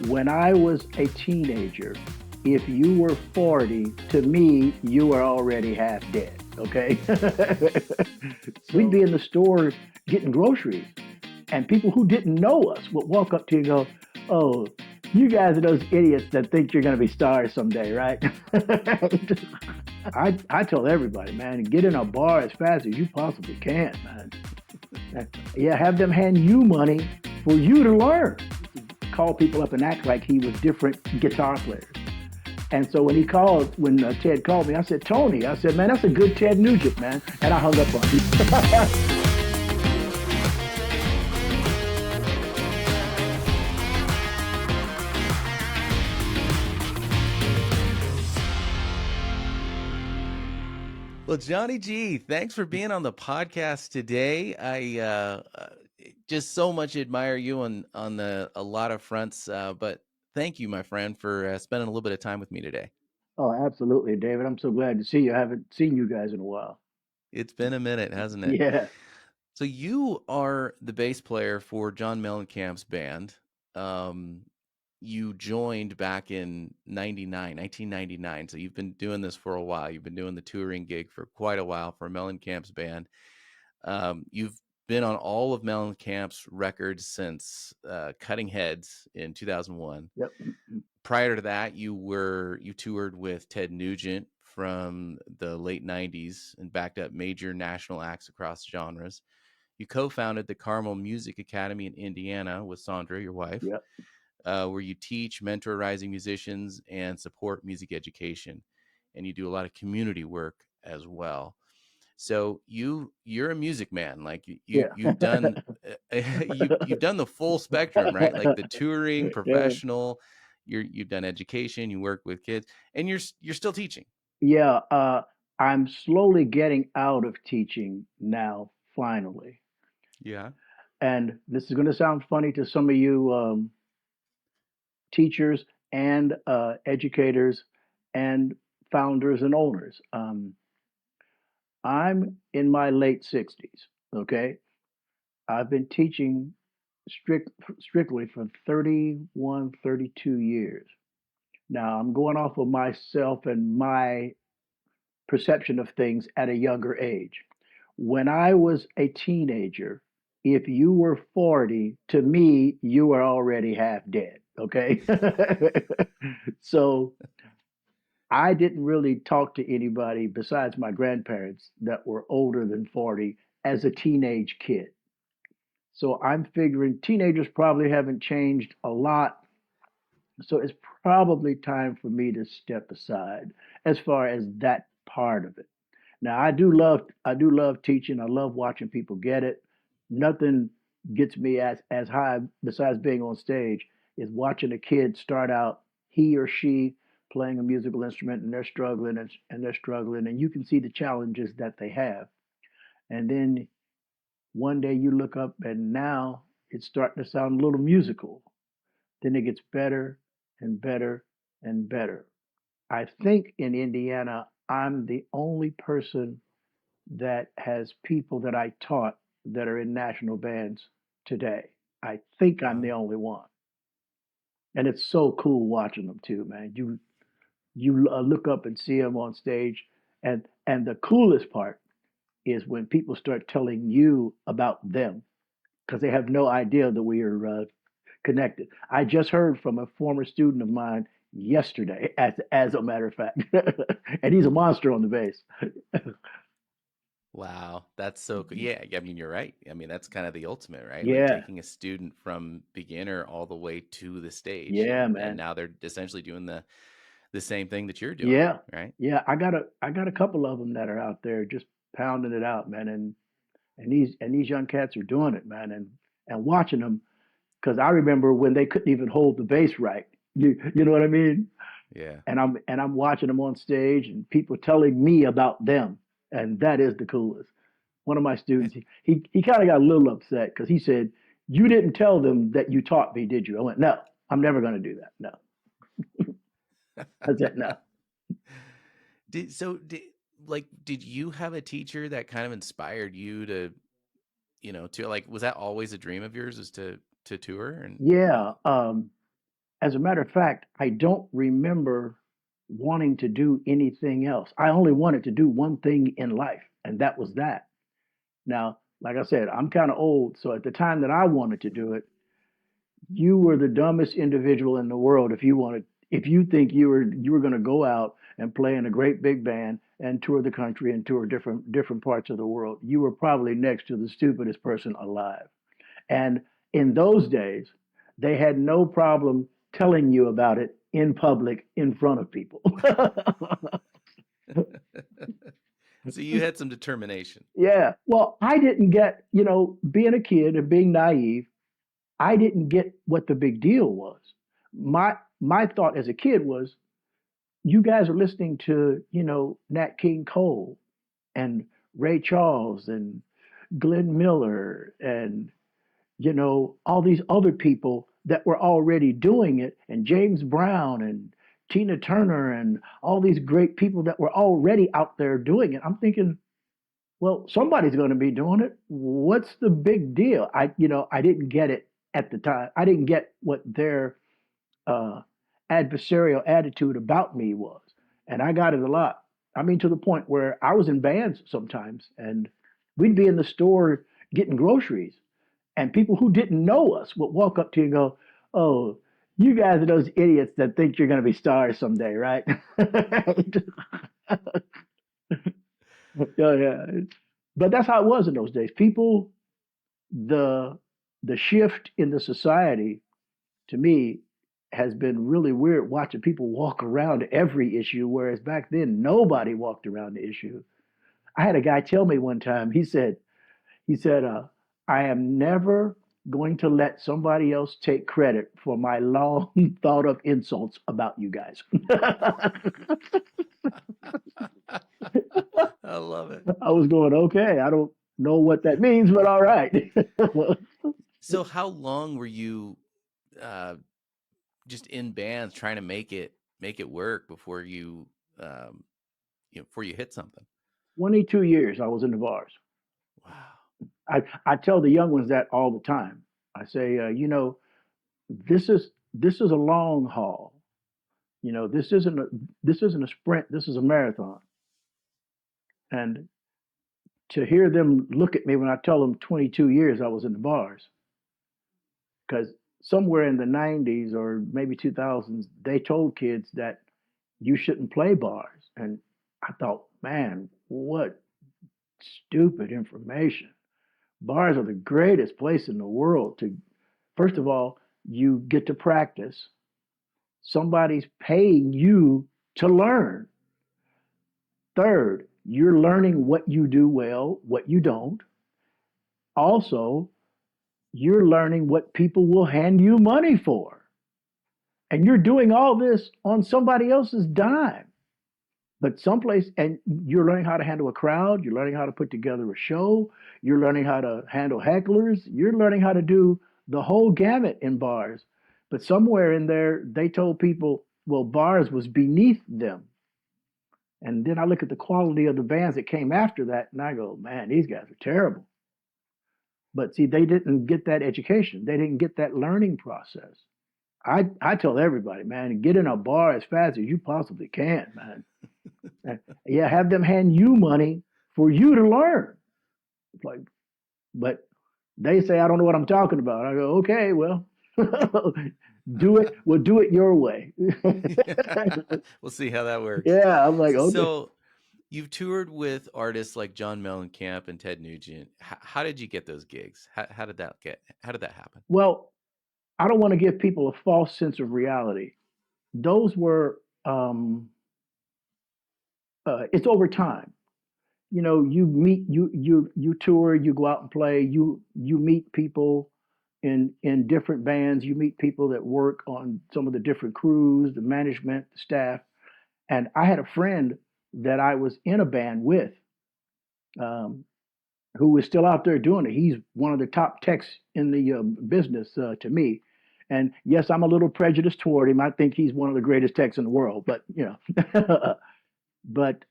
When I was a teenager, if you were 40, to me, you were already half dead. Okay. We'd So be in the store getting groceries, and people who didn't know us would walk up to you and go, "Oh, you guys are those idiots that think you're going to be stars someday, right?" I tell everybody, man, get in a bar as fast as you possibly can, man. Yeah, have them hand you money for you to learn. Call people up and act like he was different guitar players. And so when Ted called me, I said, Tony, I said, man, that's a good Ted Nugent, man. And I hung up on him. Well, Johnny G, thanks for being on the podcast today. I just so much admire you on a lot of fronts. But thank you, my friend, for spending a little bit of time with me today. Oh, absolutely, David. I'm so glad to see you. I haven't seen you guys in a while. It's been a minute, hasn't it? Yeah. So you are the bass player for John Mellencamp's band. Um, you joined back in 1999. So you've been doing this for a while. You've been doing the touring gig for quite a while for Mellencamp's band. You've been on all of Mellencamp's records since Cutting Heads in 2001. Yep. Prior to that, you toured with Ted Nugent from the late 90s and backed up major national acts across genres. You co-founded the Carmel Music Academy in Indiana with Sandra, your wife, Yep. where you teach, mentor rising musicians, and support music education. And you do a lot of community work as well. So you're a music man. Like Yeah. you've done you've done the full spectrum, right? Like the touring, Yeah. professional. You've done education. You work with kids, and you're still teaching. Yeah. I'm slowly getting out of teaching now, finally. Yeah. And this is going to sound funny to some of you teachers and educators and founders and owners. I'm in my late 60s. Okay. I've been teaching strictly for 31, 32 years. Now I'm going off of myself and my perception of things at a younger age. When I was a teenager, if you were 40, to me, you were already half dead. Okay. So I didn't really talk to anybody besides my grandparents that were older than 40 as a teenage kid. So I'm figuring teenagers probably haven't changed a lot. So it's probably time for me to step aside as far as that part of it. Now I do love teaching. I love watching people get it. Nothing gets me as high besides being on stage is watching a kid start out, he or she playing a musical instrument, and they're struggling and they're struggling, and you can see the challenges that they have. And then one day you look up and now it's starting to sound a little musical. Then it gets better and better and better. I think in Indiana, I'm the only person that has people that I taught that are in national bands today. I think I'm the Wow. only one, and it's so cool watching them too, man. You look up and see them on stage, and the coolest part is when people start telling you about them because they have no idea that we are connected. I just heard from a former student of mine yesterday, as a matter of fact, and he's a monster on the bass. Wow, that's so cool. Yeah, I mean, you're right. I mean, that's kind of the ultimate, right? Like Yeah, taking a student from beginner all the way to the stage, yeah, and man. now they're essentially doing the same thing that you're doing, Yeah, right? yeah. I got a couple of them that are out there just pounding it out, man. And these young cats are doing it, man. And watching them because I remember when they couldn't even hold the bass right. You know what I mean? Yeah. And I'm watching them on stage and people telling me about them, and that is the coolest. One of my students, he kind of got a little upset because he said, "You didn't tell them that you taught me, did you?" I went, "No, I'm never going to do that. No." I said, "No." Did so did like did you have a teacher that kind of inspired you to, to like was that always a dream of yours is to tour and Yeah. As a matter of fact, I don't remember wanting to do anything else. I only wanted to do one thing in life, and that was that. Now, like I said, I'm kind of old, so at the time that I wanted to do it, you were the dumbest individual in the world if you think you were going to go out and play in a great big band and tour the country and tour different parts of the world. You were probably next to the stupidest person alive. And in those days, they had no problem telling you about it in public in front of people. So you had some determination. Yeah. Well, I didn't get, being a kid and being naive, I didn't get what the big deal was. My thought as a kid was, you guys are listening to, Nat King Cole and Ray Charles and Glenn Miller and, all these other people that were already doing it, and James Brown and Tina Turner and all these great people that were already out there doing it. I'm thinking, well, somebody's going to be doing it. What's the big deal? I didn't get it at the time. I didn't get what their uh, adversarial attitude about me was, and I got it a lot. I mean, to the point where I was in bands sometimes, and we'd be in the store getting groceries, and people who didn't know us would walk up to you and go, "Oh, you guys are those idiots that think you're going to be stars someday, right?" Yeah, yeah. But that's how it was in those days. People, the the shift in the society to me has been really weird watching people walk around every issue, whereas back then nobody walked around the issue. I had a guy tell me one time, he said, I am never going to let somebody else take credit for my long thought of insults about you guys. I love it. I was going, okay, I don't know what that means, but all right. So how long were you uh, just in bands trying to make it work before um, before you hit something? 22 years I was in the bars. Wow. I tell the young ones that all the time. I say, this is a long haul. This isn't a sprint. This is a marathon. And to hear them look at me when I tell them 22 years I was in the bars, because somewhere in the 90s or maybe 2000s, they told kids that you shouldn't play bars. And I thought, man, what stupid information. Bars are the greatest place in the world to, first of all, you get to practice. Somebody's paying you to learn. Third, you're learning what you do well, what you don't. Also, you're learning what people will hand you money for. And you're doing all this on somebody else's dime. But someplace, and you're learning how to handle a crowd, you're learning how to put together a show, you're learning how to handle hecklers, you're learning how to do the whole gamut in bars. But somewhere in there, they told people, well, bars was beneath them. And then I look at the quality of the bands that came after that, and I go, man, these guys are terrible. But see, they didn't get that education. They didn't get that learning process. I tell everybody, man, get in a bar as fast as you possibly can, man. And yeah, have them hand you money for you to learn. It's like, but they say I don't know what I'm talking about. I go, okay, well, do it. We'll do it your way. We'll see how that works. Yeah, I'm like, okay. So you've toured with artists like John Mellencamp and Ted Nugent. How did you get those gigs? How did that happen? Well, I don't want to give people a false sense of reality. Those were, it's over time. You tour, you go out and play, you meet people in different bands, you meet people that work on some of the different crews, the management, the staff. And I had a friend that I was in a band with, um, who was still out there doing it. He's one of the top techs in the business, to me. And yes, I'm a little prejudiced toward him. I think he's one of the greatest techs in the world, but but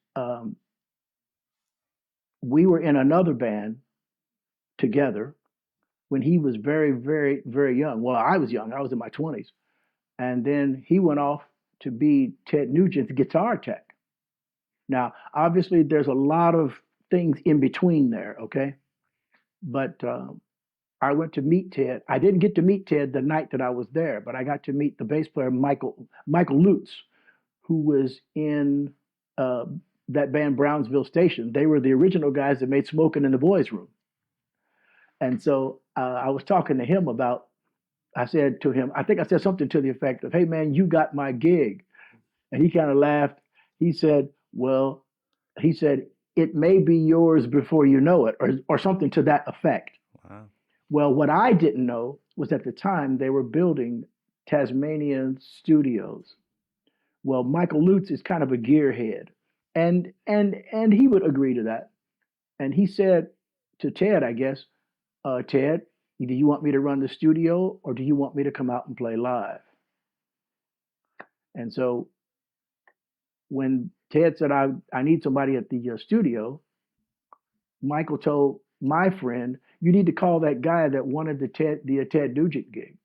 we were in another band together when he was very, very, very young. Well, I was young. I was in my 20s. and then he went off to be Ted Nugent's guitar tech. Now, obviously, there's a lot of things in between there, okay? But I went to meet Ted. I didn't get to meet Ted the night that I was there, but I got to meet the bass player Michael Lutz, who was in uh, that band Brownsville Station. They were the original guys that made "Smoking in the Boys' Room." And so I was talking to him about. I said to him, I think I said something to the effect of, "Hey man, you got my gig," and he kind of laughed. He said, "Well," he said, "it may be yours before you know it," or something to that effect. Wow. Well, what I didn't know was at the time they were building Tasmanian studios. Well, Michael Lutz is kind of a gearhead, and he would agree to that. And he said to Ted, I guess, Ted, either you want me to run the studio or do you want me to come out and play live? And so when Ted said, I need somebody at the studio, Michael told my friend, you need to call that guy that wanted the Ted Nugent gig.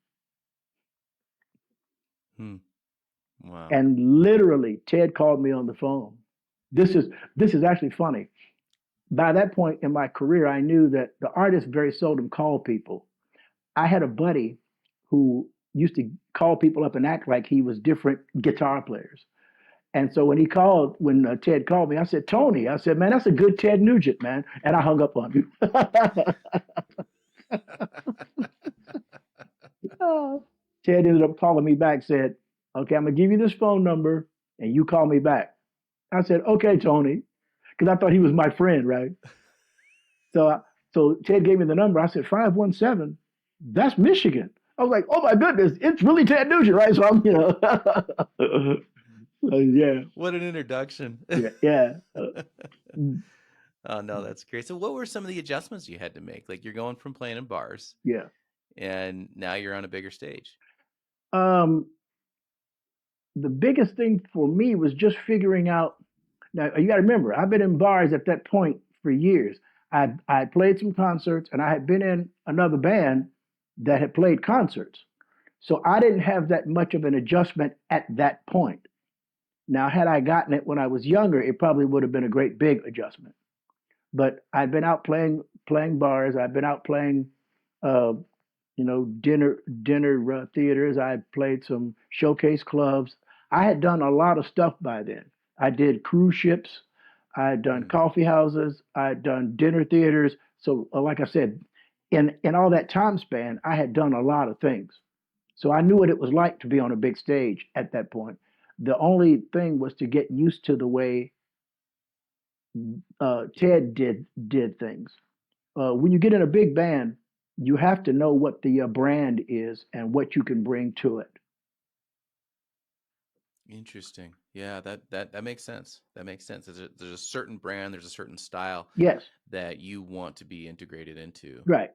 Hmm. Wow. And literally, Ted called me on the phone. This is this is actually funny. By that point in my career, I knew that the artists very seldom call people. I had a buddy who used to call people up and act like he was different guitar players. And so when Ted called me, I said, Tony, I said, man, that's a good Ted Nugent, man. And I hung up on him. Ted ended up calling me back, said, okay, I'm going to give you this phone number and you call me back. I said, okay, Tony, because I thought he was my friend, right? So, so Ted gave me the number. I said, 517, that's Michigan. I was like, oh my goodness, it's really Ted Nugent, right? So I'm, yeah, What an introduction. yeah, yeah, Oh no, that's great. So what were some of the adjustments you had to make? Like you're going from playing in bars yeah. and now you're on a bigger stage. Um, the biggest thing for me was just figuring out. Now you got to remember, I've been in bars at that point for years. I played some concerts, and I had been in another band that had played concerts, so I didn't have that much of an adjustment at that point. Now, had I gotten it when I was younger, it probably would have been a great big adjustment. But I'd been out playing bars. I'd been out playing, uh, dinner theaters. I played some showcase clubs. I had done a lot of stuff by then. I did cruise ships. I had done Hmm. coffee houses. I had done dinner theaters. So, like I said, in all that time span, I had done a lot of things. So I knew what it was like to be on a big stage at that point. The only thing was to get used to the way Ted did things. When you get in a big band, you have to know what the brand is and what you can bring to it. Interesting. Yeah, that makes sense. That makes sense. There's a certain brand, there's a certain style Yes, that you want to be integrated into, right,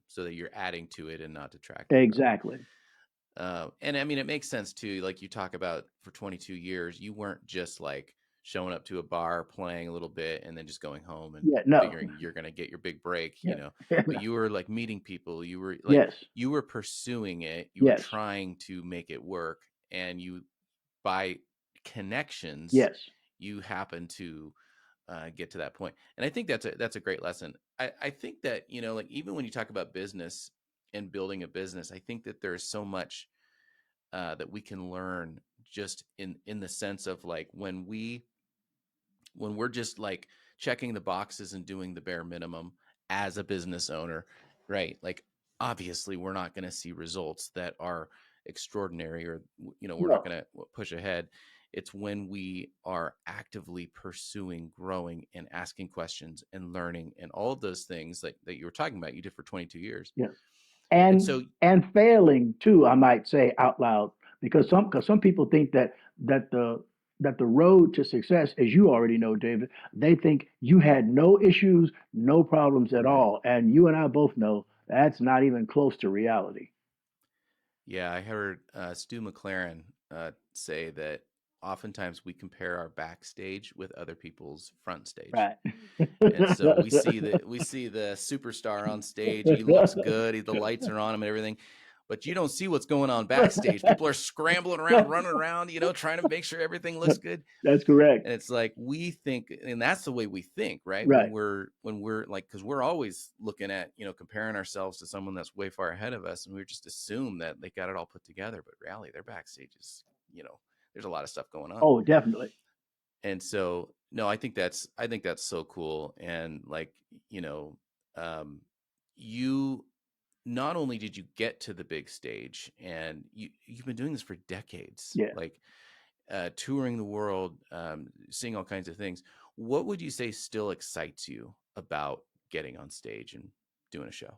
so that you're adding to it and not detracting from it. exactly. And I mean, it makes sense too. Like you talk about for 22 years, you weren't just like showing up to a bar, playing a little bit, and then just going home and Yeah, no, figuring you're going to get your big break, yeah, but you were like meeting people. You were like, yes, you were pursuing it. You were yes, trying to make it work. And by connections, yes, you happen to get to that point. And I think that's a great lesson. I think that, like even when you talk about business and building a business, I think that there's so much that we can learn just in the sense of like when we're just like checking the boxes and doing the bare minimum as a business owner, right? Like obviously we're not going to see results that are extraordinary, or we're not no, going to push ahead. It's when we are actively pursuing growing and asking questions and learning and all of those things that you were talking about you did for 22 years. yes, And and so and failing too. I might say out loud because some people think that the that the road to success, as you already know, David, they think you had no issues, no problems at right. all, and you and I both know that's not even close to reality. Yeah, I heard Stu McLaren say that oftentimes we compare our backstage with other people's front stage. Right. And so we see the superstar on stage. He looks good. The lights are on him and everything. but you don't see what's going on backstage. People are scrambling around, running around, trying to make sure everything looks good. That's correct. And it's like we think, and that's the way we think, right? when Right. we're when we're like, because we're always looking at, comparing ourselves to someone that's way far ahead of us, and we just assume that they got it all put together, but reality, their backstage is, there's a lot of stuff going on. Oh, definitely. And so, no, I think that's so cool. And like, um you, not only did you get to the big stage, and you've been doing this for decades, Yeah. like touring the world, seeing all kinds of things. What would you say still excites you about getting on stage and doing a show?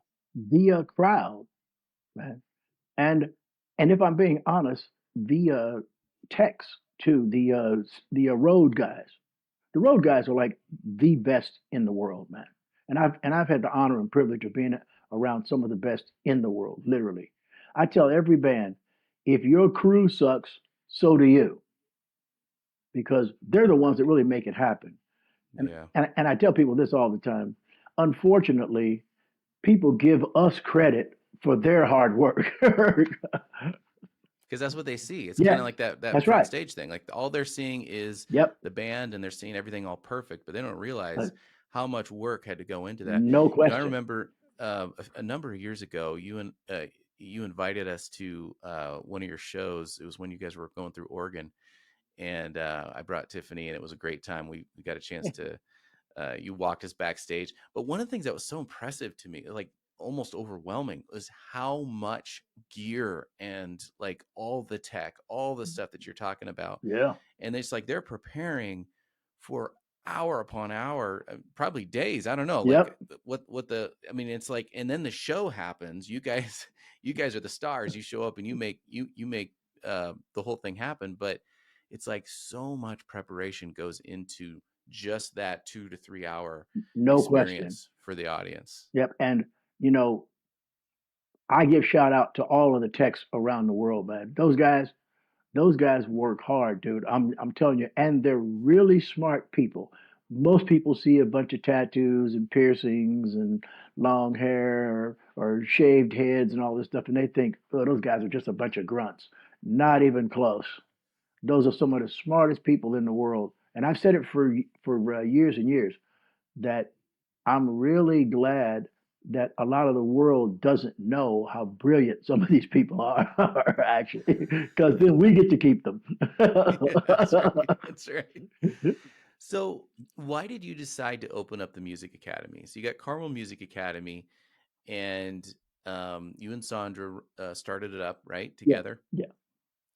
The crowd, man. And if I'm being honest, the techs too, the road guys. The road guys are like the best in the world, man. And I've had the honor and privilege of being around some of the best in the world, literally. I tell every band, if your crew sucks, so do you, because they're the ones that really make it happen. And Yeah, and I tell people this all the time. Unfortunately, people give us credit for their hard work. because that's what they see. It's kind Yeah, of like that that's front right. stage thing. Like all they're seeing is Yep. the band, and they're seeing everything all perfect, but they don't Uh, realize how much work had to go into that. no I question. remember a number of years ago, you invited us to one of your shows. It was when you guys were going through Oregon, and I brought Tiffany, and it was a great time. We got a chance to, you walked us backstage. But one of the things that was so impressive to me, like almost overwhelming, was how much gear and like all the tech, all the stuff that you're talking about. Yeah. And it's like they're preparing for hour upon hour, probably days. I don't know, like Yep. what the, I mean, it's like, and then the show happens. You guys, you guys are the stars. You show up and you make the whole thing happen. But it's like so much preparation goes into just that 2 to 3 hour No question. experience for the audience. Yep. And you know, I give shout out to all of the techs around the world, man. Those guys work hard, dude. I'm telling you, and they're really smart people. Most people see a bunch of tattoos and piercings and long hair or shaved heads and all this stuff, and they think, oh, those guys are just a bunch of grunts. Not even close. Those are some of the smartest people in the world. And I've said it for years and years that I'm really glad that a lot of the world doesn't know how brilliant some of these people are actually, because then we get to keep them. Yeah, that's right. That's right. So, why did you decide to open up the music academy? So, you got Carmel Music Academy, and you and Sandra started it up, right, Yeah, together. yeah.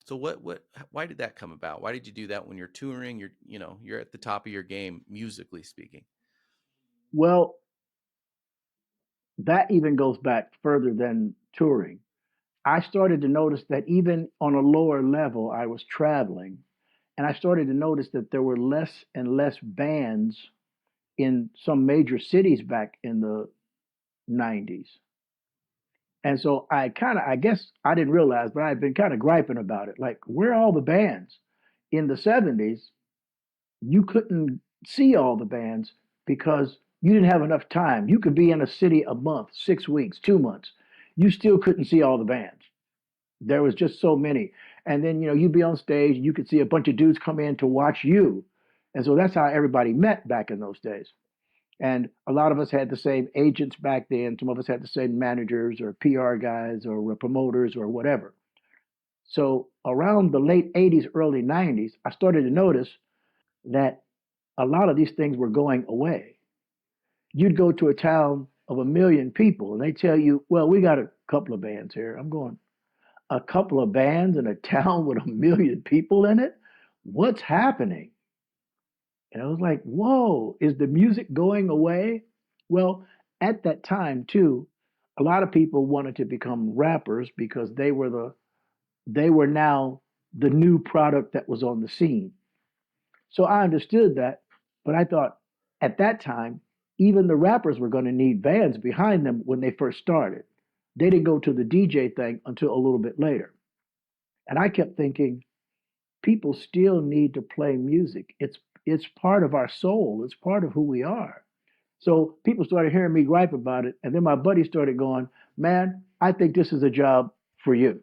So, why did that come about? Why did you do that when you're touring? You're at the top of your game, musically speaking. Well, that even goes back further than touring. I started to notice that even on a lower level, I was traveling, and I started to notice that there were less and less bands in some major cities back in the 90s. And so I guess I didn't realize, but I had been kind of griping about it. Like, where are all the bands? In the 70s, you couldn't see all the bands because you didn't have enough time. You could be in a city a month, 6 weeks, 2 months. You still couldn't see all the bands. There was just so many. And then, you'd be on stage and you could see a bunch of dudes come in to watch you. And so that's how everybody met back in those days. And a lot of us had the same agents back then. Some of us had the same managers or PR guys or promoters or whatever. So around the late 80s, early 90s, I started to notice that a lot of these things were going away. You'd go to a town of 1 million people and they tell you, well, we got a couple of bands here. I'm going, a couple of bands in a town with 1 million people in it? What's happening? And I was like, whoa, is the music going away? Well, at that time too, a lot of people wanted to become rappers because they were now the new product that was on the scene. So I understood that, but I thought at that time, even the rappers were going to need bands behind them when they first started. They didn't go to the DJ thing until a little bit later. And I kept thinking, people still need to play music. It's part of our soul. It's part of who we are. So people started hearing me gripe about it, and then my buddy started going, "Man, I think this is a job for you.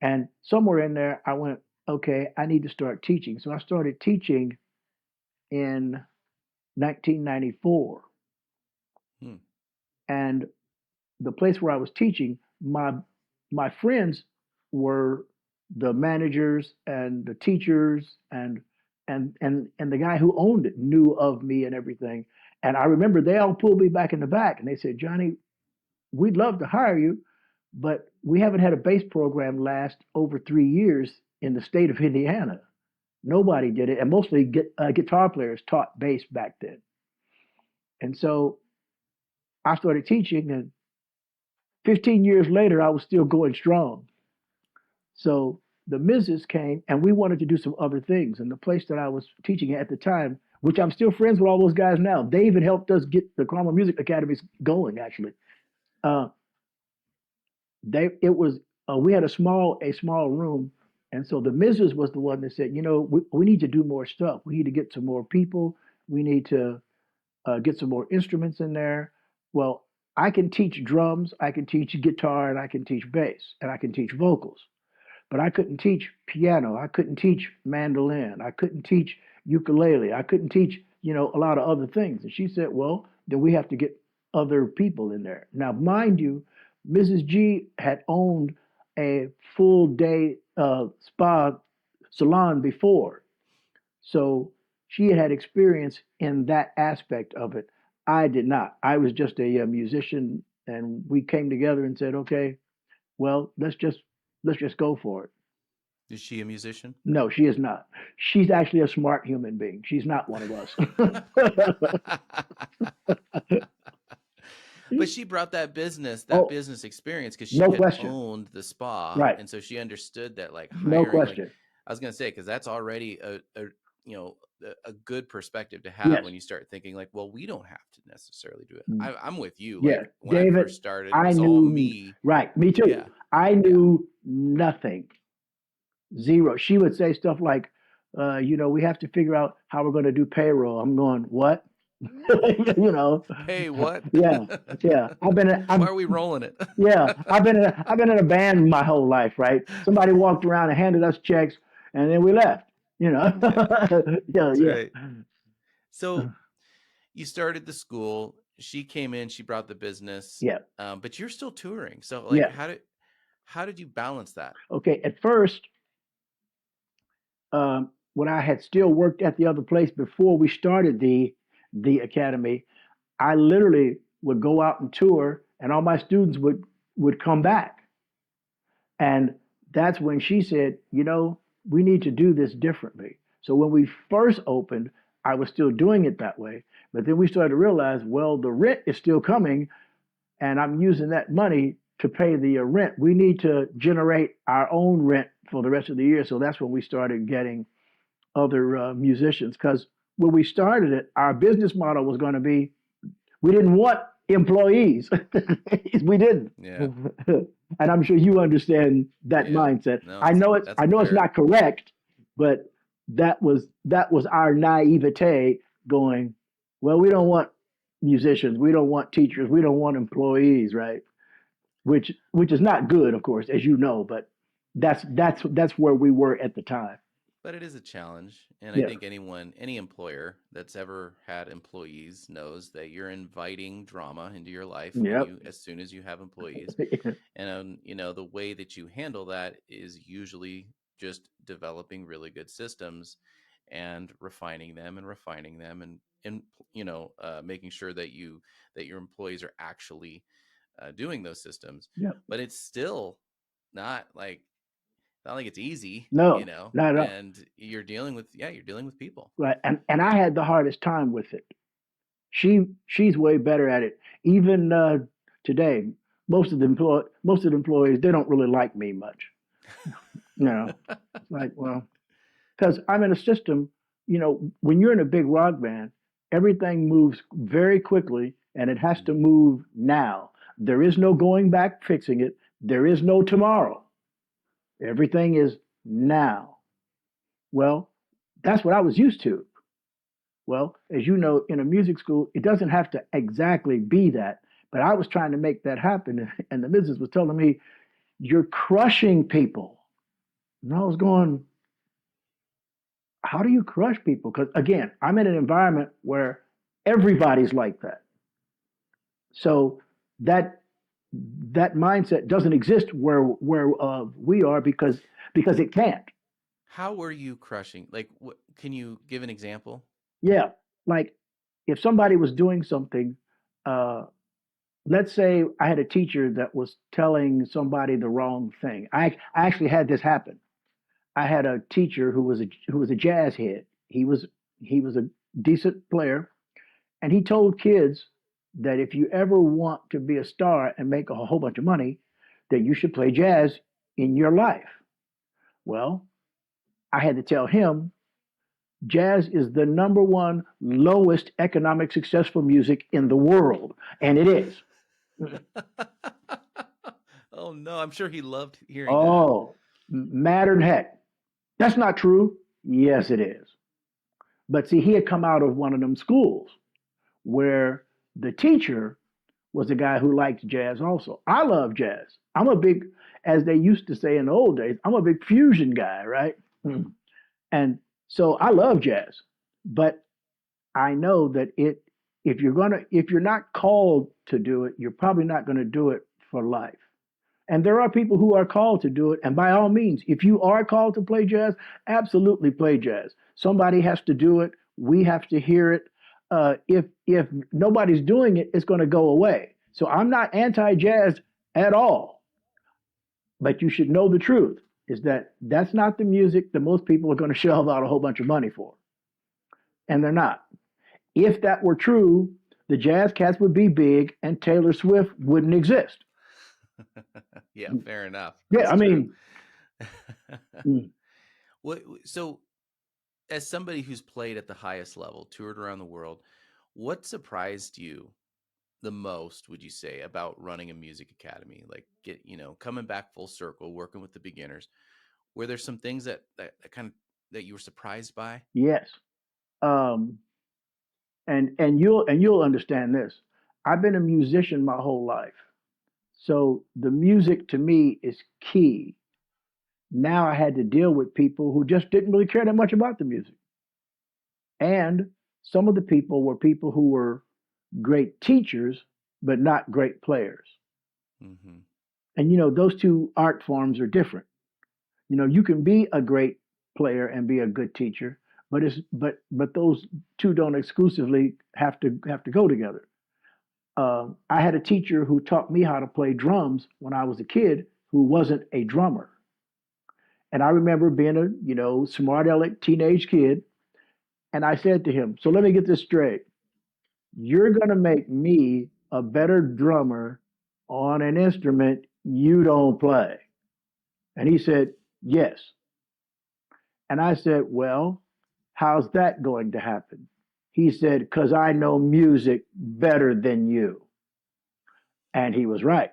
And somewhere in there, I went, okay, I need to start teaching. So I started teaching in 1994. Hmm. And the place where I was teaching, my friends were the managers and the teachers and the guy who owned it knew of me and everything. And I remember they all pulled me back in the back and they said, Johnny, we'd love to hire you, but we haven't had a bass program last over 3 years in the state of Indiana. Nobody did it, and mostly guitar players taught bass back then. And so I started teaching, and 15 years later, I was still going strong. So the missus came, and we wanted to do some other things. And the place that I was teaching at the time, which I'm still friends with all those guys now, they even helped us get the Carmel Music Academy going. Actually, uh, they it was we had a small room, and so the missus was the one that said, we need to do more stuff. We need to get some more people. We need to get some more instruments in there. Well, I can teach drums, I can teach guitar, and I can teach bass, and I can teach vocals. But I couldn't teach piano. I couldn't teach mandolin. I couldn't teach ukulele. I couldn't teach, a lot of other things. And she said, well, then we have to get other people in there. Now, mind you, Mrs. G had owned a full day spa salon before. So she had experience in that aspect of it. I did not. I was just a musician, and we came together and said, okay, well, let's just go for it. Is she a musician? No, she is not. She's actually a smart human being. She's not one of us. But she brought that Oh, business experience because she no had question. owned the spa, Right. and so she understood that like No hiring, like question. I was gonna say, because that's already you know a good perspective to have Yes. when you start thinking like, well, we don't have to necessarily do it. Mm, I'm with you. yeah. Like when I David, first started, it I was all knew, me. right. Me too. Yeah, I yeah, knew nothing. Zero. She would say stuff like, we have to figure out how we're going to do payroll. I'm going, what? you know, hey, what? yeah, yeah. Why are we rolling it? yeah, I've been in a band my whole life, right? Somebody walked around and handed us checks, and then we left. Yeah, Yeah, that's yeah, right. So you started the school. She came in. She brought the business. yeah, But you're still touring. So like, yeah. how did you balance that? Okay, at first, when I had still worked at the other place before we started the academy, I literally would go out and tour, and all my students would come back. And that's when she said, we need to do this differently. So when we first opened, I was still doing it that way. But then we started to realize, well, the rent is still coming, and I'm using that money to pay the rent. We need to generate our own rent for the rest of the year. So that's when we started getting other musicians. Because when we started it, our business model was going to be we didn't want employees. We didn't. Yeah, And I'm sure you understand that yeah. mindset. No, I that's know it's that's I know it's fair. not correct, but that was our naivete going, well, we don't want musicians, we don't want teachers, we don't want employees, right? Which is not good, of course, as you know, but that's where we were at the time. But it is a challenge, and I Yes. think any employer that's ever had employees knows that you're inviting drama into your life Yep. as soon as you have employees. And the way that you handle that is usually just developing really good systems and refining them and making sure that your employees are actually doing those systems. Yep. But it's still not like it's easy, No, not at all. and you're dealing with people. Right. And I had the hardest time with it. She's way better at it. Even today, most of the employees they don't really like me much. It's like, well, because I'm in a system. When you're in a big rock band, everything moves very quickly, and it has to Mhm. move now. There is no going back fixing it. There is no tomorrow. Everything is now. Well, that's what I was used to. Well, as you know, in a music school, it doesn't have to exactly be that. But I was trying to make that happen. And the missus was telling me, You're crushing people. And I was going, how do you crush people? Because again, I'm in an environment where everybody's like that. So that that mindset doesn't exist where we are because it can't. How were you crushing? Like, what can you give an example? Yeah, like if somebody was doing something, uh, let's say I had a teacher that was telling somebody the wrong thing. I actually had this happen. I had a teacher who was a jazz head. He was a decent player, and he told kids that if you ever want to be a star and make a whole bunch of money, that you should play jazz in your life. Well, I had to tell him jazz is the number one lowest economic successful music in the world, and it is. Oh no, I'm sure he loved hearing that. Oh, matter than heck. That's not true. Yes, it is. But see, he had come out of one of them schools where the teacher was a guy who liked jazz also. I love jazz. I'm a big, as they used to say in the old days, I'm a big fusion guy, right? And so I love jazz. But I know that if you're not called to do it, you're probably not going to do it for life. And there are people who are called to do it. And by all means, if you are called to play jazz, absolutely play jazz. Somebody has to do it. We have to hear it. If nobody's doing it, it's going to go away. So I'm not anti-jazz at all. But you should know the truth is that that's not the music that most people are going to shell out a whole bunch of money for. And they're not. If that were true, the Jazz Cats would be big and Taylor Swift wouldn't exist. Yeah, fair enough. Yeah, That's I true. mean, mm, What so as somebody who's played at the highest level, toured around the world, what surprised you the most, would you say, about running a music academy? Like coming back full circle, working with the beginners. Were there some things that kind of that you were surprised by? yes. Um, and you'll understand this. I've been a musician my whole life. So the music to me is key. Now I had to deal with people who just didn't really care that much about the music. And some of the people were people who were great teachers, but not great players. Hmm. And those two art forms are different. You can be a great player and be a good teacher, but those two don't exclusively have to go together. I had a teacher who taught me how to play drums when I was a kid who wasn't a drummer. And I remember being a smart aleck teenage kid, and I said to him, "So let me get this straight. You're gonna make me a better drummer on an instrument you don't play." And he said, "Yes." And I said, "Well, how's that going to happen?" He said, "Because I know music better than you." And he was right.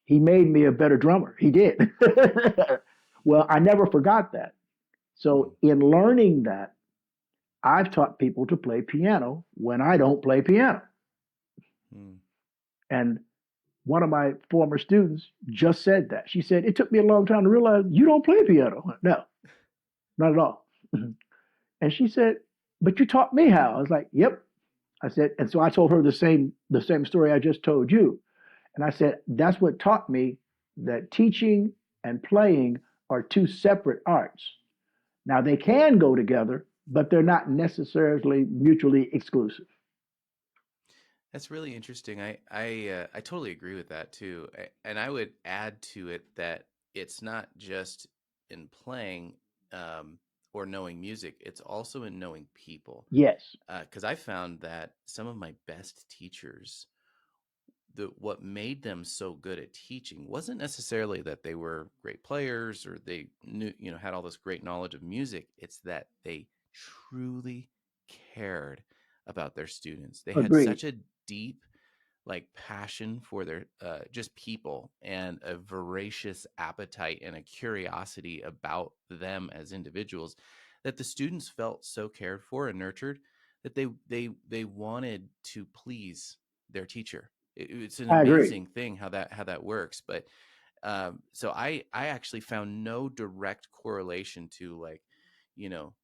He made me a better drummer. He did. Well, I never forgot that. Mm. So, in learning that, I've taught people to play piano when I don't play piano. Mm. And one of my former students just said that. She said, "It took me a long time to realize you don't play piano." No, not at all. And she said, "But you taught me how." I was like, "Yep." I said, and so I told her the same story I just told you. And I said, that's what taught me that teaching and playing are two separate arts. Now they can go together, but they're not necessarily mutually exclusive. That's really interesting. I totally agree with that too. And I would add to it that it's not just in playing um, or knowing music; it's also in knowing people. Yes, Because I found that some of my best teachers, what made them so good at teaching wasn't necessarily that they were great players or they knew, had all this great knowledge of music. It's that they truly cared about their students. They had agreed. such a deep like passion for their just people and a voracious appetite and a curiosity about them as individuals that the students felt so cared for and nurtured that they wanted to please their teacher. It's an I agree. amazing thing how that works. But So I actually found no direct correlation to like,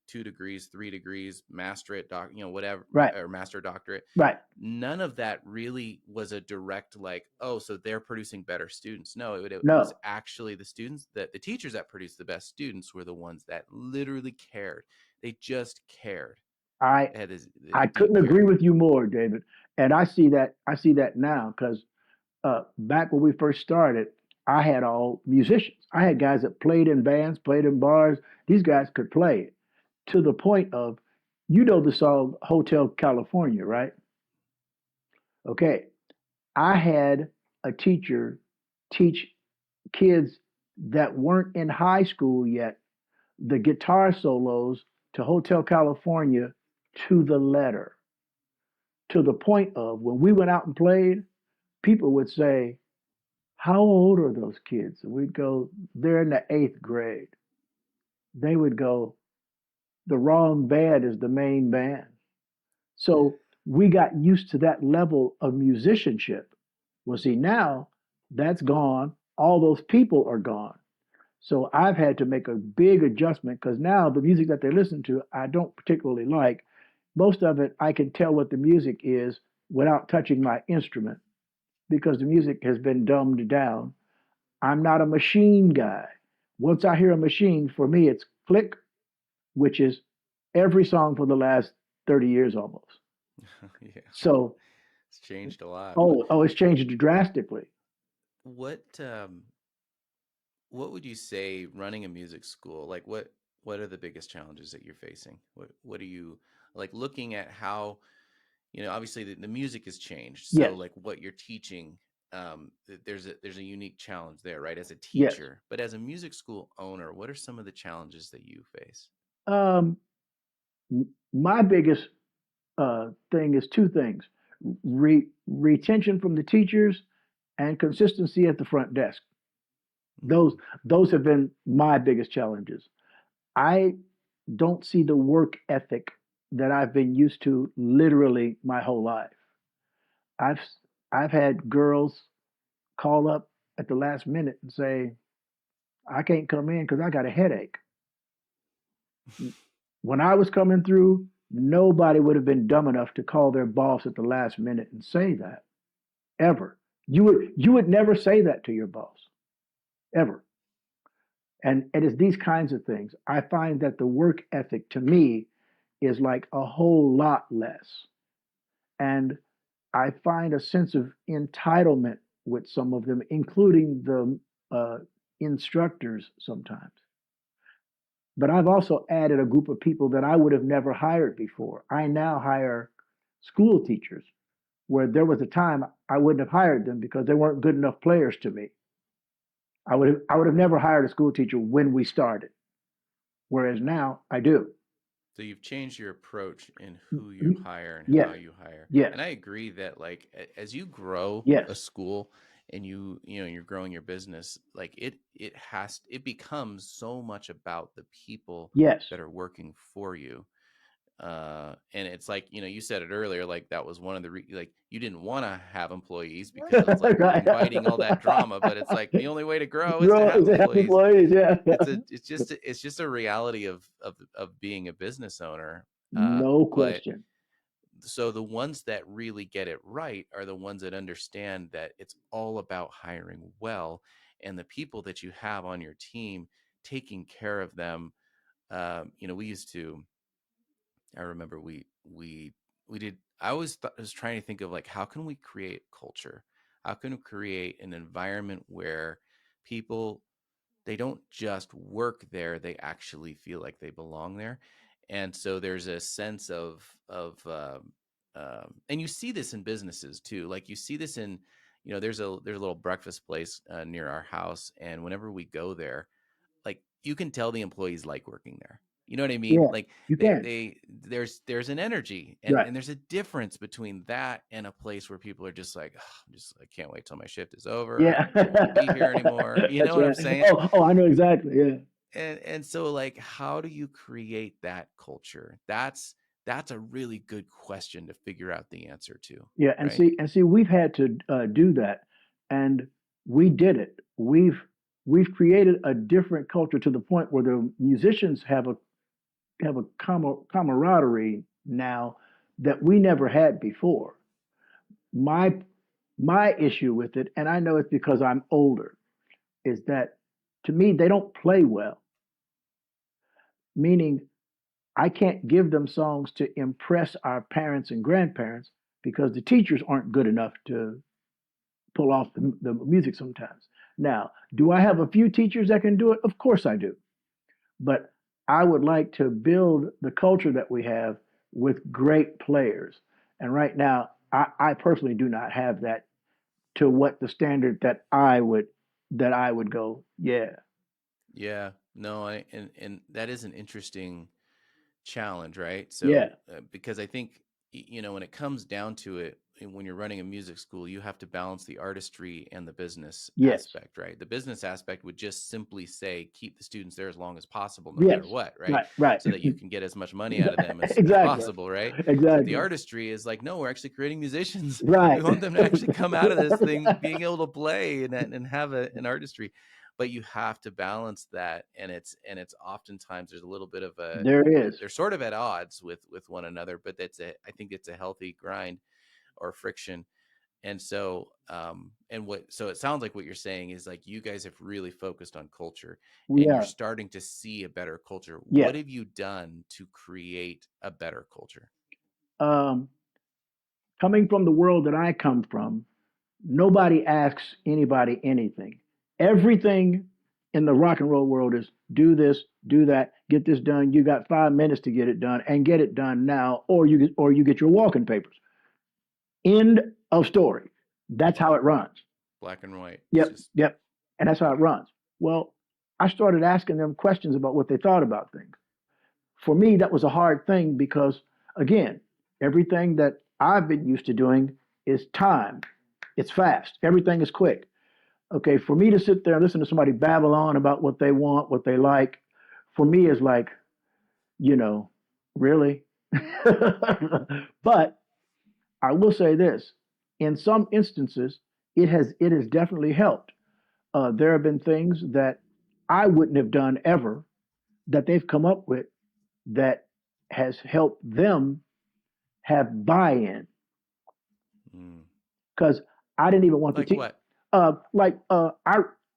2 degrees, 3 degrees, masterate, whatever, Right. or master doctorate. Right. None of that really was a direct like, oh, so they're producing better students. No, it was No, actually the students, that the teachers that produced the best students were the ones that literally cared. They just cared. I They had this I deep couldn't agree care. with you more, David. And I see that now because back when we first started, I had all musicians. I had guys that played in bands, played in bars. These guys could play to the point of, the song Hotel California, right? Okay. I had a teacher teach kids that weren't in high school yet the guitar solos to Hotel California to the letter, to the point of when we went out and played, people would say, "How old are those kids?" And we'd go, "They're in the eighth grade." They would go, "The wrong band is the main band." So we got used to that level of musicianship. Well, see, now that's gone. All those people are gone. So I've had to make a big adjustment because now the music that they listen to, I don't particularly like. Most of it, I can tell what the music is without touching my instrument because the music has been dumbed down. I'm not a machine guy. Once I hear a machine, for me, it's click, which is every song for the last 30 years almost. Yeah, So, it's changed a lot. oh, it's changed drastically. What what would you say running a music school, like what are the biggest challenges that you're facing? What are you like looking at how, obviously the music has changed. So Yes, like what you're teaching, there's a unique challenge there, right? As a yes. teacher, but as a music school owner, what are some of the challenges that you face? Um, my biggest thing is two things: retention from the teachers and consistency at the front desk. Those Mm, those have been my biggest challenges. I don't see the work ethic that I've been used to literally my whole life. I've I've had girls call up at the last minute and say, "I can't come in because I got a headache." When I was coming through, nobody would have been dumb enough to call their boss at the last minute and say that, ever. You would never say that to your boss, ever. And it is these kinds of things. I find that the work ethic to me is like a whole lot less. And I find a sense of entitlement with some of them, including the instructors sometimes. But I've also added a group of people that I would have never hired before. I now hire school teachers, where there was a time I wouldn't have hired them because they weren't good enough players to me. I would have never hired a school teacher when we started, whereas now I do. so you've changed your approach in who you hire and how Yes, you hire. yes, And I agree that like as you grow a yes, school and you're growing your business, like it becomes so much about the people yes. that are working for you. And it's like, you said it earlier, like that was one of like you didn't want to have employees because it's like you're Right. inviting all that drama, but it's like the only way to grow is to Grow have is half employees. employees. Yeah, It's just a reality of being a business owner. no But question. so the ones that really get it right are the ones that understand that it's all about hiring well, and the people that you have on your team, taking care of them. We used to. I remember we did. I was trying to think of like how can we create culture? How can we create an environment where people, they don't just work there, they actually feel like they belong there. And so there's a sense and you see this in businesses too, like you see this in, there's a little breakfast place near our house, and whenever we go there, like you can tell the employees like working there. You know what I mean? Yeah, Like you they can. they there's an energy, and Right. and there's a difference between that and a place where people are just like, "Ugh, I can't wait till my shift is over. I Yeah, don't want to be here anymore." You know that's what I'm right. saying? Oh, I know exactly. Yeah, And so like how do you create that culture? That's a really good question to figure out the answer to, yeah. And right? see, we've had to do that, and we did it. We've created a different culture to the point where the musicians have a camaraderie now that we never had before. My my issue with it, and I know it's because I'm older, is that to me they don't play well. Meaning I can't give them songs to impress our parents and grandparents because the teachers aren't good enough to pull off the music sometimes. Now, do I have a few teachers that can do it? Of course I do. But I would like to build the culture that we have with great players. And right now, I personally do not have that to what the standard that I would go, yeah, Yeah, no, and that is an interesting challenge, right? yeah, So, because I think, when it comes down to it, and when you're running a music school, you have to balance the artistry and the business yes, aspect, right? The business aspect would just simply say, keep the students there as long as possible, no matter yes, what, right? right, right, So that you can get as much money out of them as exactly, possible, right? But the exactly, artistry is like, no, we're actually creating musicians. We right. want them to actually come out of this thing being able to play and have an artistry. But you have to balance that, and it's oftentimes there's a little bit of a There is. they're sort of at odds with one another, but I think it's a healthy grind or friction. And so and what so it sounds like what you're saying is like you guys have really focused on culture, We and you're are. starting to see a better culture. Yeah. What have you done to create a better culture? Um, Coming from the world that I come from, nobody asks anybody anything. Everything in the rock and roll world is do this, do that, get this done. You got 5 minutes to get it done, and get it done now, or you get your walking papers. End of story. That's how it runs. Black and white. It's Yep, just yep. And that's how it runs. Well, I started asking them questions about what they thought about things. For me, that was a hard thing because, again, everything that I've been used to doing is time. It's fast. Everything is quick. Okay, for me to sit there and listen to somebody babble on about what they want, what they like, for me is like, you know, really? But I will say this: in some instances, it has definitely helped. There have been things that I wouldn't have done ever that they've come up with that has helped them have buy-in mm. because I didn't even want to Like teach. what?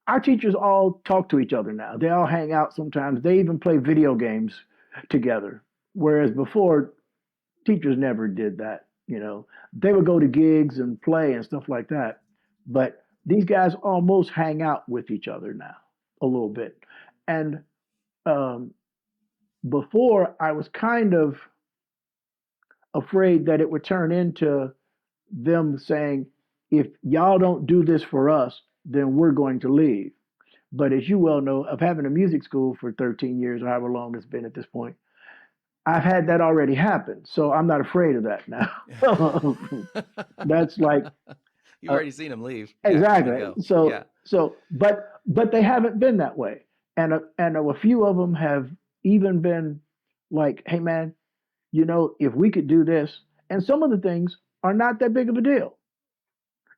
Our teachers all talk to each other now. They all hang out sometimes. They even play video games together. Whereas before, teachers never did that. They would go to gigs and play and stuff like that. But these guys almost hang out with each other now a little bit. And um, before, I was kind of afraid that it would turn into them saying, if y'all don't do this for us, then we're going to leave. But as you well know, of having a music school for 13 years or however long it's been at this point, I've had that already happen. So I'm not afraid of that now. That's like, You've uh, already seen them leave, pack up and exactly. go. So, Yeah. but they haven't been that way. And a few of them have even been like, hey, man, if we could do this, and some of the things are not that big of a deal.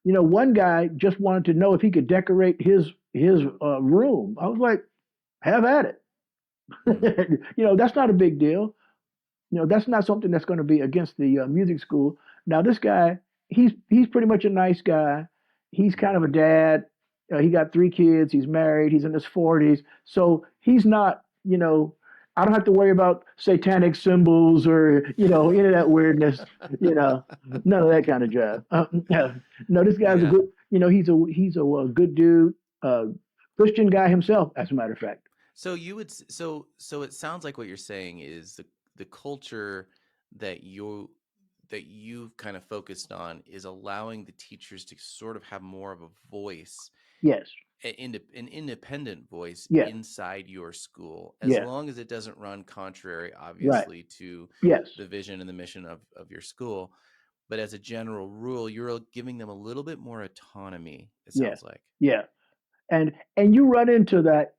One guy just wanted to know if he could decorate his room. I was like, have at Mm. it. That's not a big deal. That's not something that's going to be against the music school. Now, this guy, he's pretty much a nice guy. He's kind of a dad. He got 3 kids. He's married. He's in his 40s. So he's not, I don't have to worry about satanic symbols or, any of that weirdness, none of that kind of jive. No, this guy's a Yeah. good, he's a good dude, Christian guy himself, as a matter of fact. So you would so it sounds like what you're saying is the culture that you've kind of focused on is allowing the teachers to sort of have more of a voice, Yes. an independent voice Yeah. inside your school, as Yeah. long as it doesn't run contrary, Right. obviously, to Yes. the vision and the mission of your school. But as a general rule, you're giving them a little bit more autonomy, it Yeah. sounds like. Yeah. And you run into that,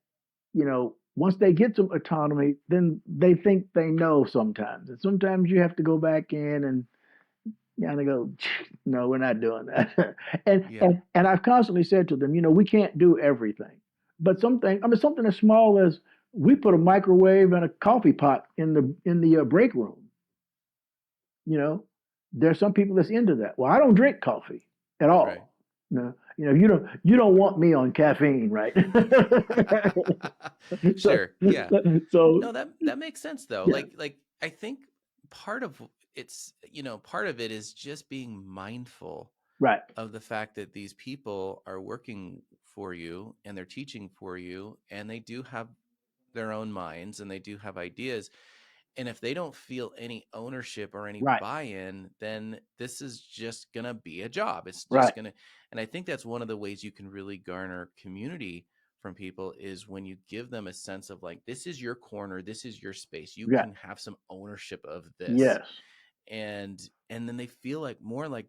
once they get some autonomy, then they think they know sometimes. And sometimes you have to go back in and Yeah, and they go, no, we're not doing that. and Yeah, and and I've constantly said to them, we can't do everything, but something. I mean, something as small as we put a microwave and a coffee pot in the break room. You know, there's some people that's into that. Well, I don't drink coffee at right. all. No, you don't want me on caffeine, right? so Sure. Yeah. so No, that makes sense though. yeah, Like I think part of part of it is just being mindful right, of the fact that these people are working for you and they're teaching for you and they do have their own minds and they do have ideas, and if they don't feel any ownership or any right, buy-in, then this is just going to be a job. It's right, just going to, and I think that's one of the ways you can really garner community from people is when you give them a sense of like, this is your corner, this is your space, you yeah, can have some ownership of this. yes, And then they feel like more like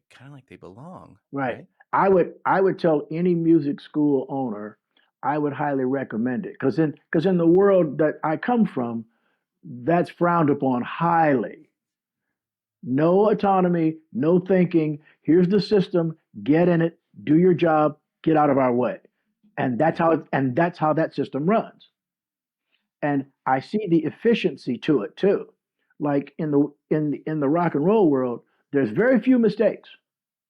kind of like they belong, right. right? I would tell any music school owner, I would highly recommend it because in the world that I come from, that's frowned upon highly. No autonomy, no thinking. Here's the system. Get in it. Do your job. Get out of our way. And that's Right. how that system runs. And I see the efficiency to it too. Like in the rock and roll world, there's very few mistakes.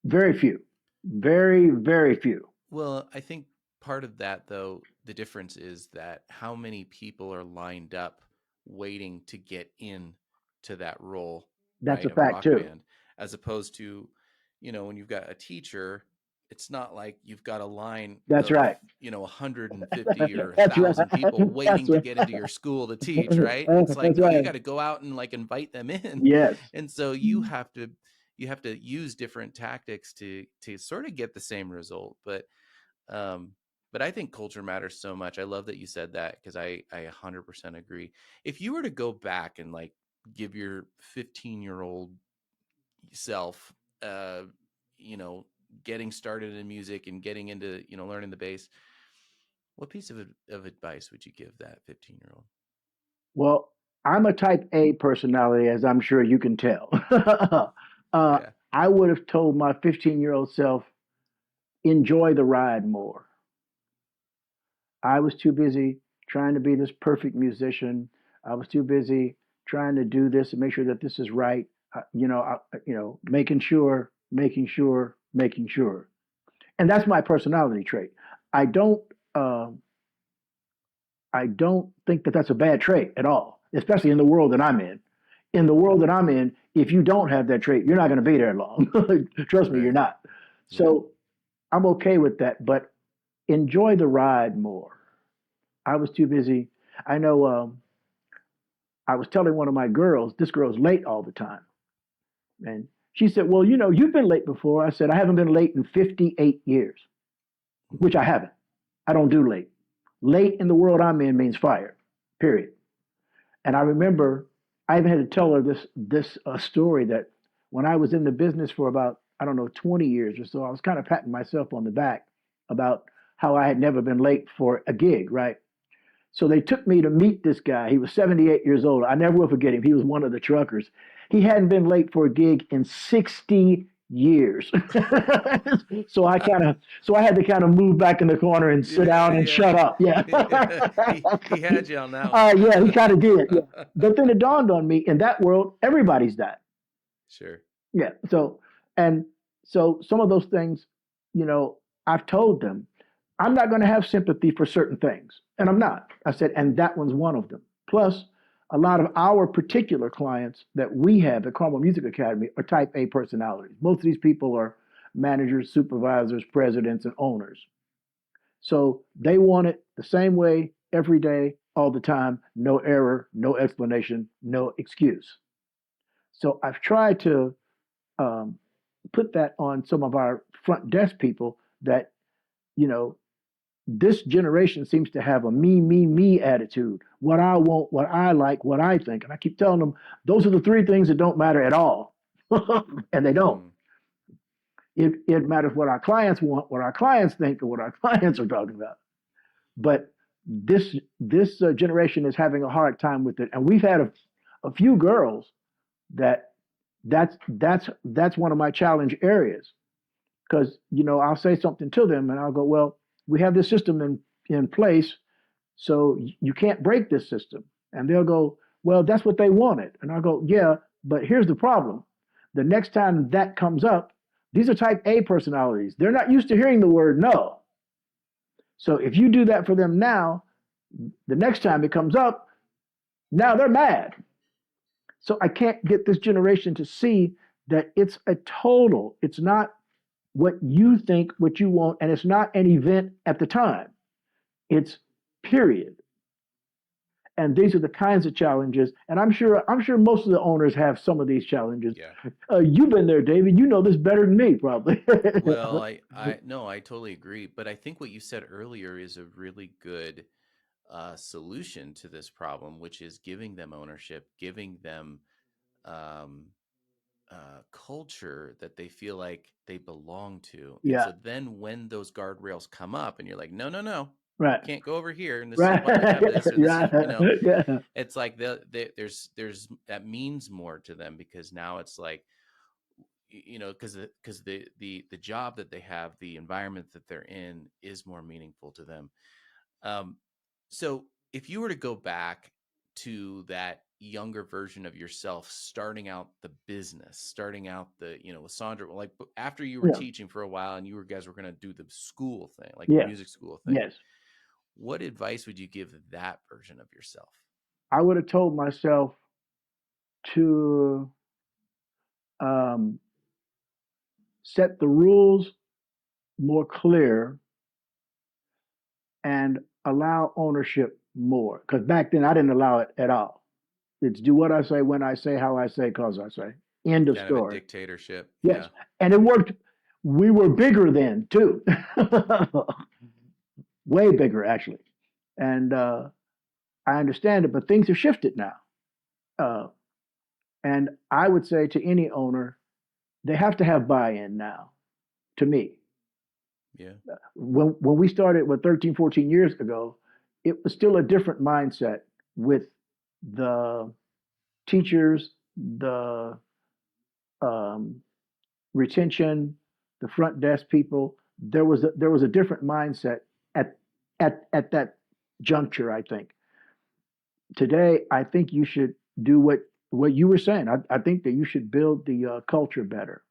Very few. Very very few. Well, I think part of that, though, the difference is that how many people are lined up waiting to get in to that role, That's right, a of a fact rock too. band, as opposed to, when you've got a teacher, it's not like you've got a line That's of, right. 150 or That's right. 1,000 people That's waiting to right. get into your school to teach, right? It's like, That's no, you right. got to go out and like invite them in. Yes. And so you have to use different tactics to sort of get the same result. Um, but I think culture matters so much. I love that you said that because I 100% agree. If you were to go back and like give your 15-year-old self, uh, you know, getting started in music and getting into learning the bass, what piece of advice would you give that 15-year-old? Well, I'm a type A personality, as I'm sure you can tell. uh, Yeah. I would have told my 15-year-old self, enjoy the ride more. I was too busy trying to be this perfect musician. I was too busy trying to do this and make sure that this is right. Making sure, making sure, making sure. And that's my personality trait. I don't. Uh, I don't think that that's a bad trait at all, especially in the world that I'm in. In the world that I'm in, if you don't have that trait, you're not going to be there long. Trust me, you're Right. not. Yeah. So I'm okay with that, but enjoy the ride more. I was too busy. I know I was telling one of my girls, this girl's late all the time. And she said, well, you've been late before. I said, I haven't been late in 58 years, which I haven't. I don't do late. Late in the world I'm in means fired, period. And I remember I even had to tell her this story that when I was in the business for about, I don't know, 20 years or so, I was kind of patting myself on the back about how I had never been late for a gig, right? So they took me to meet this guy. He was 78 years old. I never will forget him. He was one of the truckers. He hadn't been late for a gig in 60 years. So I had to kind of move back in the corner and sit Yeah, down and yeah. shut up. Yeah. He had you on that Yeah, he kind of did. Yeah. one. But then it dawned on me in that world, everybody's that. Sure. Yeah. And so some of those things, I've told them, I'm not going to have sympathy for certain things. And I'm not. I said, and that one's one of them. Plus, a lot of our particular clients that we have at Carmel Music Academy are type A personalities. Most of these people are managers, supervisors, presidents, and owners. So they want it the same way every day, all the time, no error, no explanation, no excuse. So I've tried to um, put that on some of our front desk people that, you know, this generation seems to have a me, me, me attitude. What I want, what I like, what I think. And I keep telling them those are the three things that don't matter at all. And they don't. Mm, It matters what our clients want, what our clients think, or what our clients are talking about. But this generation is having a hard time with it. And we've had a few girls that That's one of my challenge areas because I'll say something to them and I'll go, well, we have this system in place, so you can't break this system. And they'll go, well, that's what they wanted. And I'll go, yeah, but here's the problem. The next time that comes up, these are type A personalities. They're not used to hearing the word no. So if you do that for them now, the next time it comes up, now they're mad. So I can't get this generation to see that it's a total. It's not what you think, what you want, and it's not an event at the time. It's period. And these are the kinds of challenges. And I'm sure most of the owners have some of these challenges. Yeah. You've been there, David. You know this better than me, probably. Well, I no, I totally agree. But I think what you said earlier is a really good solution to this problem, which is giving them ownership, giving them um, culture that they feel like they belong to. And Yeah. so then when those guardrails come up and you're like, no, no, no, Right. can't go over here. And this is why we Right. have this, or this is, Yeah. Yeah. it's like there's that means more to them because now it's like, because the job that they have, the environment that they're in is more meaningful to them. Um, so if you were to go back to that younger version of yourself, starting out the business, starting out with Sandra, like after you were Yeah. teaching for a while and you guys were going to do the school thing, like the Yes. music school thing, Yes. what advice would you give that version of yourself? I would have told myself to um, set the rules more clear and allow ownership more. Because back then I didn't allow it at all. It's do what I say, when I say, how I say, cause I say. End of Kind of a story. dictatorship. Yes. Yeah. And it worked. We were bigger then too. Way bigger actually. And I understand it, but things have shifted now. Uh, and I would say to any owner, they have to have buy-in now, to me. Yeah. When we started with 13, 14 years ago, it was still a different mindset with the teachers, the um, retention, the front desk people. There was a different mindset at at that juncture. I think today, I think you should do what you were saying. I think that you should build the culture better.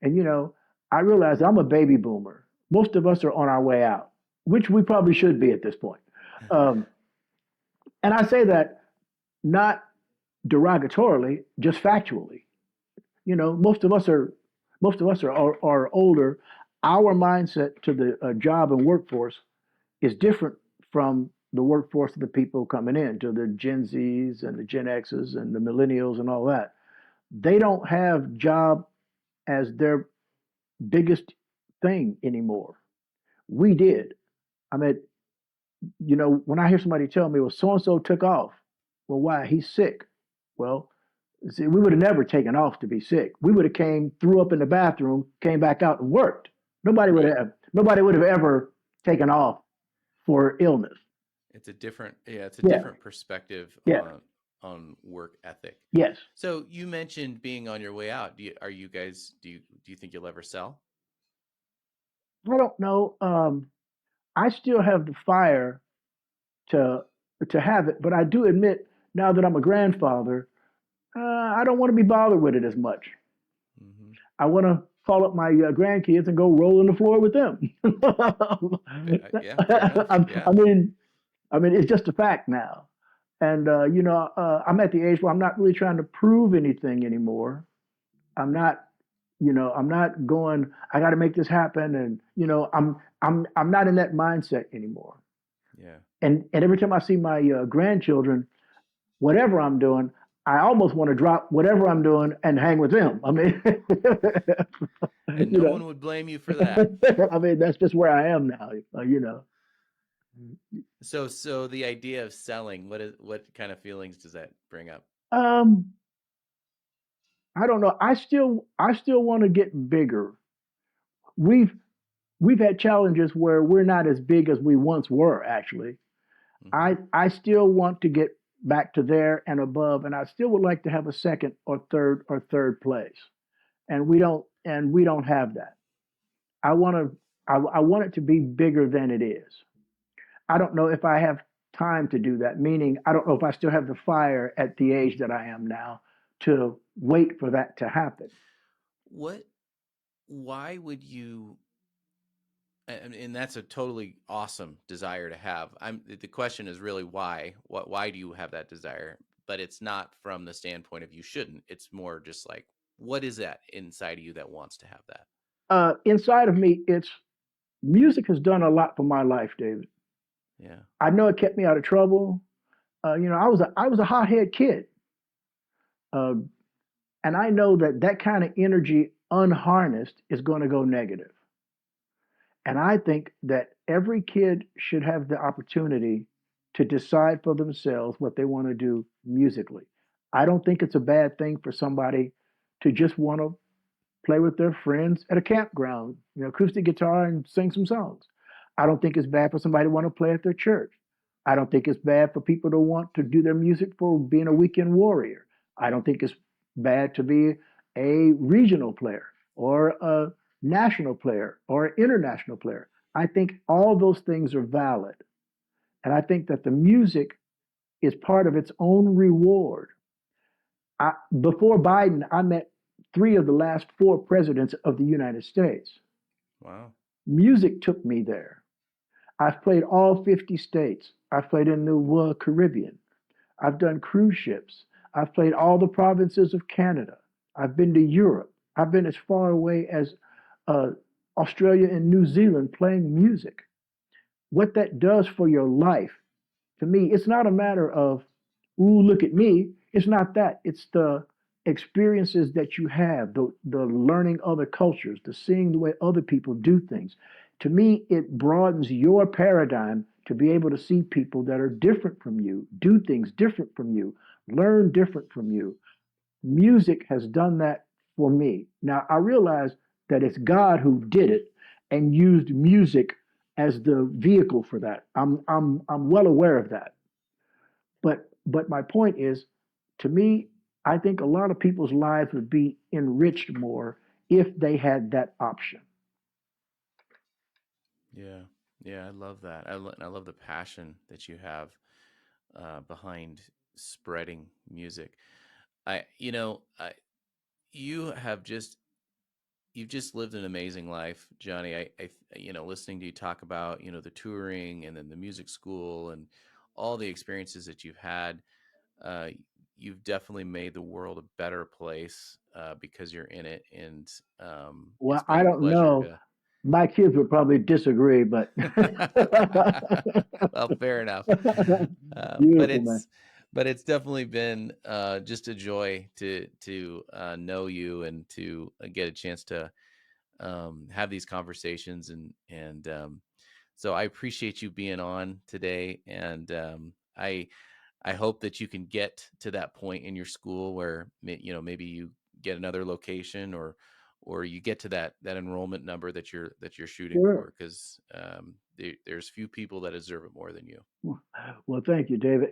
And I realize I'm a baby boomer. Most of us are on our way out, which we probably should be at this point. Um, and I say that not derogatorily, just factually. Most of us are older. Our mindset to the job and workforce is different from the workforce of the people coming in, to the Gen Zs and the Gen Xs and the millennials and all that. They don't have job as their biggest thing anymore. We did. I mean, when I hear somebody tell me, well, so and so took off. Well, why? He's sick. Well, see, we would have never taken off to be sick. We would have came, threw up in the bathroom, came back out and worked. Right. Nobody would have ever taken off for illness. It's a Yeah. different perspective Yeah. on work ethic. Yes. So you mentioned being on your way out. Do you think you'll ever sell? I don't know. I still have the fire to to have it, but I do admit now that I'm a grandfather, I don't want to be bothered with it as much. Mm-hmm. I want to call up my grandkids and go roll on the floor with them. Yeah, fair enough. I, Yeah. I mean, it's just a fact now, and I'm at the age where I'm not really trying to prove anything anymore. I'm not, I'm not going. I got to make this happen, and I'm not in that mindset anymore. Yeah. And every time I see my grandchildren, whatever I'm doing, I almost want to drop whatever I'm doing and hang with them. I mean, And you no know, one would blame you for that. I mean, that's just where I am now. So the idea of selling, what kind of feelings does that bring up? Um, I don't know. I still want to get bigger. We've we've had challenges where we're not as big as we once were. Actually, Mm-hmm. I still want to get back to there and above, and I still would like to have a second or third place. And we don't have that. I want to I want it to be bigger than it is. I don't know if I have time to do that, meaning I don't know if I still have the fire at the age that I am now to wait for that to happen. What? Why would you? And that's a totally awesome desire to have. The question is really why. Why do you have that desire? But it's not from the standpoint of you shouldn't. It's more just like what is that inside of you that wants to have that? Inside of me, it's music has done a lot for my life, David. Yeah. I know it kept me out of trouble. I was a hothead kid, uh, and I know that that kind of energy unharnessed is going to go negative. And I think that every kid should have the opportunity to decide for themselves what they want to do musically. I don't think it's a bad thing for somebody to just want to play with their friends at a campground, acoustic guitar and sing some songs. I don't think it's bad for somebody to want to play at their church. I don't think it's bad for people to want to do their music for being a weekend warrior. I don't think it's bad to be a regional player or a national player or an international player. I think all those things are valid. And I think that the music is part of its own reward. Before Biden, I met three of the last four presidents of the United States. Wow. Music took me there. I've played all 50 states. I've played in the Caribbean. I've done cruise ships. I've played all the provinces of Canada. I've been to Europe. I've been as far away as uh, Australia and New Zealand playing music. What that does for your life, to me, it's not a matter of, ooh, look at me. It's not that. It's the experiences that you have, the learning other cultures, the seeing the way other people do things. To me, it broadens your paradigm to be able to see people that are different from you, do things different from you, learn different from you. Music has done that for me. Now, I realize that it's God who did it and used music as the vehicle for that. I'm well aware of that. But my point is, to me, I think a lot of people's lives would be enriched more if they had that option. Yeah. Yeah, I love that. I love the passion that you have behind spreading music. You have just you've just lived an amazing life, Johnny. Listening to you talk about, the touring and then the music school and all the experiences that you've had, uh, you've definitely made the world a better place because you're in it. And it's Well, been I a don't pleasure know. to. My kids would probably disagree, but Well, fair enough. Uh, but beautiful, man. it's but it's definitely been just a joy to know you and to get a chance to have these conversations and so I appreciate you being on today, and I hope that you can get to that point in your school where maybe you get another location or you get to that enrollment number that you're shooting Sure. for because there's few people that deserve it more than you. Well, thank you, David.